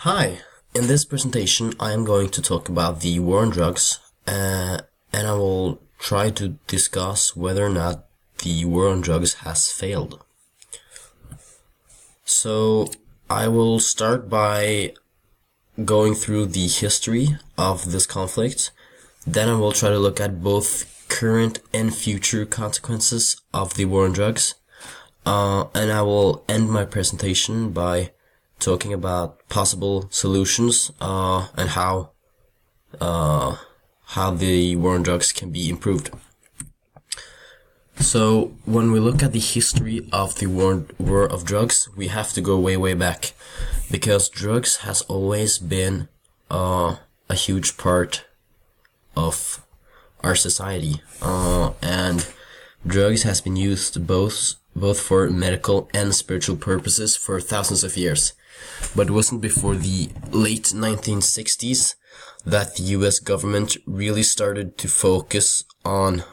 Hi, in this presentation I am going to talk about the war on drugs and I will try to discuss whether or not the war on drugs has failed. So I will start by going through the history of this conflict. Then I will try to look at both current and future consequences of the war on drugs. And I will end my presentation by talking about possible solutions and how the war on drugs can be improved. So when we look at the history of the war of drugs, we have to go way back, because drugs has always been a huge part of our society, and drugs has been used both for medical and spiritual purposes for thousands of years. But it wasn't before the late 1960s that the US government really started to focus on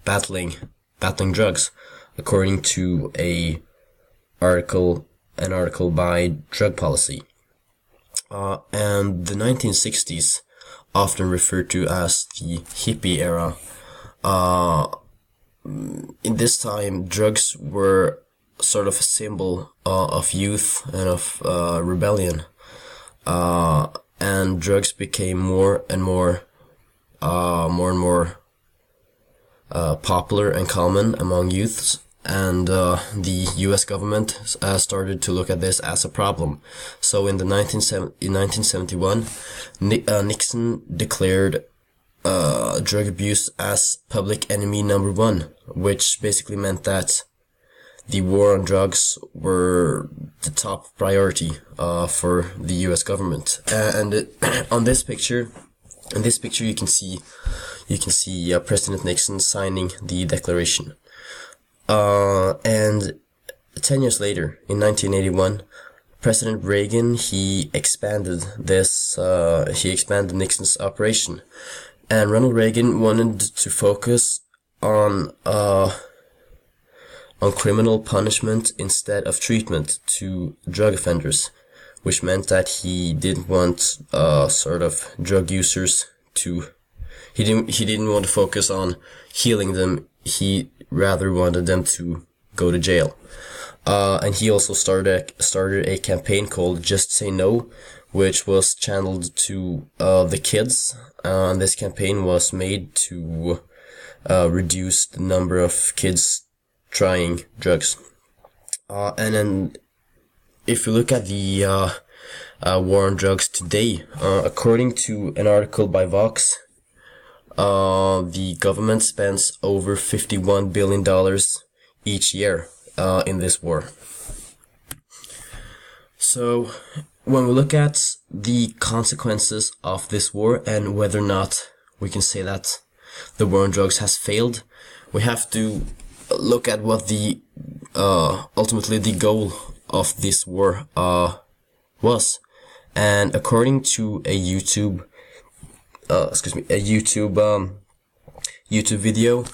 battling drugs, according to an article by Drug Policy. And the 1960s, often referred to as the hippie era, in this time, drugs were sort of a symbol of youth and of rebellion, and drugs became more and more popular and common among youths, and the U.S. government started to look at this as a problem. So in 1971, Nixon declared drug abuse as public enemy number one, which basically meant that the war on drugs were the top priority for the U.S. government. On this picture, you can see President Nixon signing the declaration. And 10 years later, in 1981, President Reagan he expanded Nixon's operation, and Ronald Reagan wanted to focus on criminal punishment instead of treatment to drug offenders, which meant that he didn't want drug users to. He didn't want to focus on healing them. He rather wanted them to go to jail. And he also started a campaign called Just Say No, which was channeled to the kids. And this campaign was made to reduce the number of kids trying drugs. And then if you look at the war on drugs today, according to an article by Vox, the government spends over $51 billion each year in this war. So when we look at the consequences of this war and whether or not we can say that the war on drugs has failed, we have to look at what the ultimately the goal of this war was. And according to a YouTube video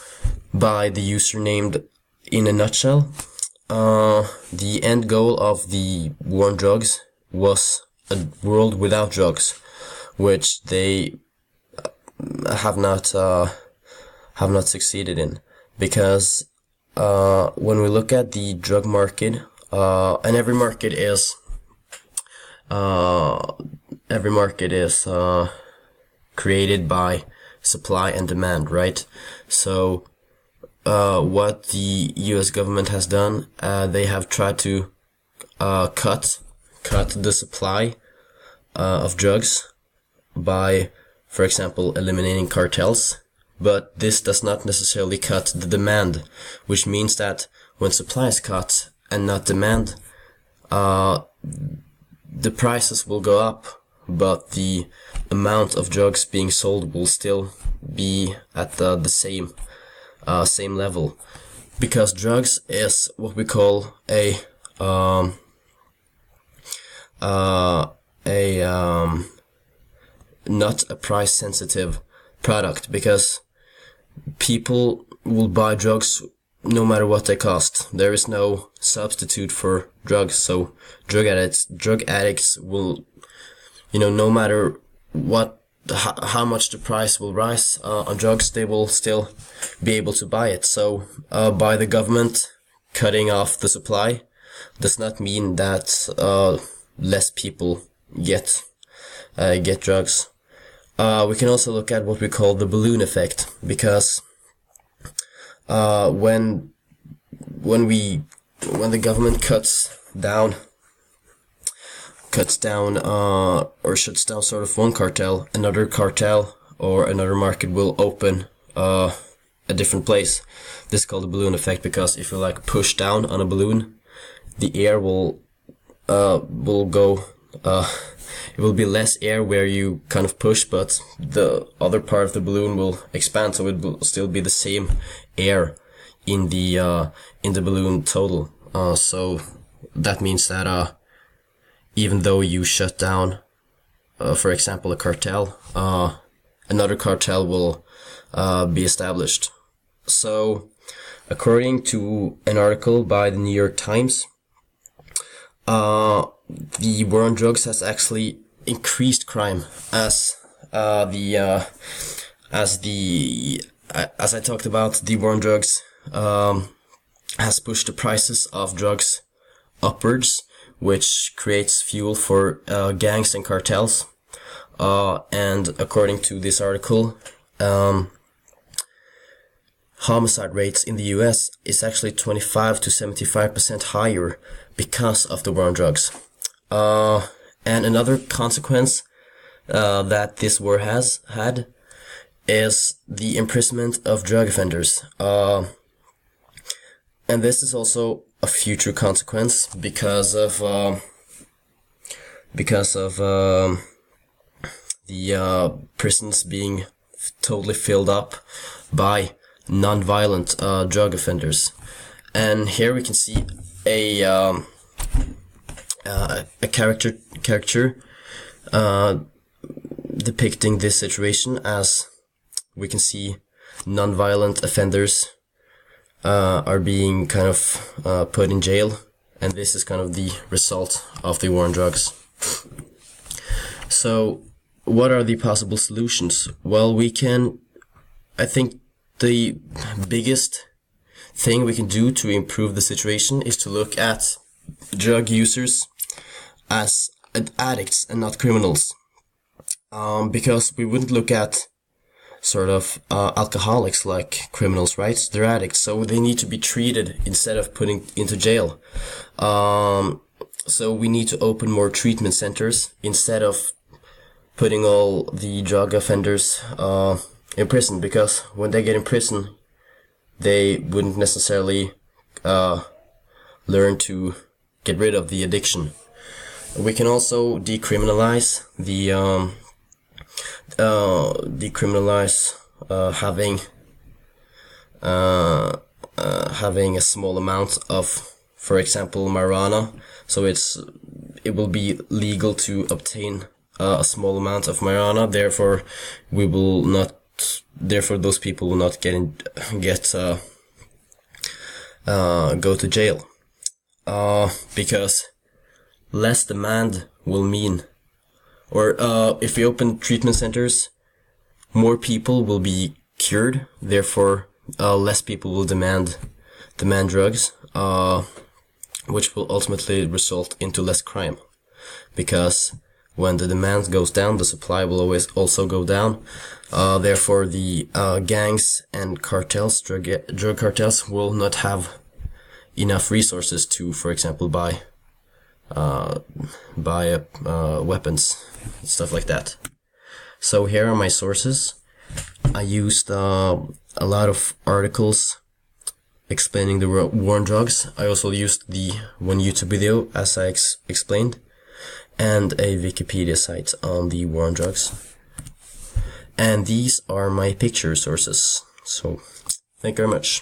by the user named In a Nutshell, the end goal of the war on drugs was a world without drugs, which they have not succeeded in, because when we look at the drug market, and every market is created by supply and demand, right? So what the US government has done, they have tried to cut the supply of drugs by, for example, eliminating cartels. But this does not necessarily cut the demand, which means that when supply is cut and not demand, the prices will go up, but the amount of drugs being sold will still be at the same level, because drugs is what we call not a price sensitive product, because people will buy drugs no matter what they cost. There is no substitute for drugs. So drug addicts will, no matter how much the price will rise on drugs, they will still be able to buy it. So by the government cutting off the supply does not mean that less people get drugs. We can also look at what we call the balloon effect, because when the government cuts down or shuts down sort of one cartel, another cartel or another market will open a different place. This is called the balloon effect, because if you push down on a balloon, the air will go, it will be less air where you kind of push, but the other part of the balloon will expand, so it will still be the same air in the balloon total. So that means that even though you shut down, for example, a cartel, another cartel will be established. So, according to an article by the New York Times, the war on drugs has actually increased crime as I talked about. The war on drugs has pushed the prices of drugs upwards, which creates fuel for gangs and cartels. And according to this article, homicide rates in the US is actually 25 to 75% higher because of the war on drugs. And another consequence that this war has had is the imprisonment of drug offenders. And this is also a future consequence because of the prisons being totally filled up by non-violent drug offenders. And here we can see a caricature depicting this situation, as we can see non-violent offenders are being kind of put in jail, and this is kind of the result of the war on drugs. So what are the possible solutions? Well, I think the biggest thing we can do to improve the situation is to look at drug users as addicts and not criminals. Because we wouldn't look at sort of alcoholics like criminals, right? They're addicts, so they need to be treated instead of putting into jail. So we need to open more treatment centers instead of putting all the drug offenders in prison, because when they get in prison, they wouldn't necessarily learn to get rid of the addiction. We can also decriminalize having a small amount of, for example, marijuana. So it will be legal to obtain a small amount of marijuana. Therefore, those people will not go to jail. Because less demand will mean, or if we open treatment centers, more people will be cured. Therefore, less people will demand drugs, which will ultimately result into less crime. Because when the demand goes down, the supply will always also go down. Therefore, the gangs and cartels, drug cartels, will not have enough resources to, for example, buy weapons, stuff like that. So here are my sources. I used a lot of articles explaining the war on drugs. I also used the one YouTube video, as I explained, and a Wikipedia site on the war on drugs. And these are my picture sources. So, thank you very much.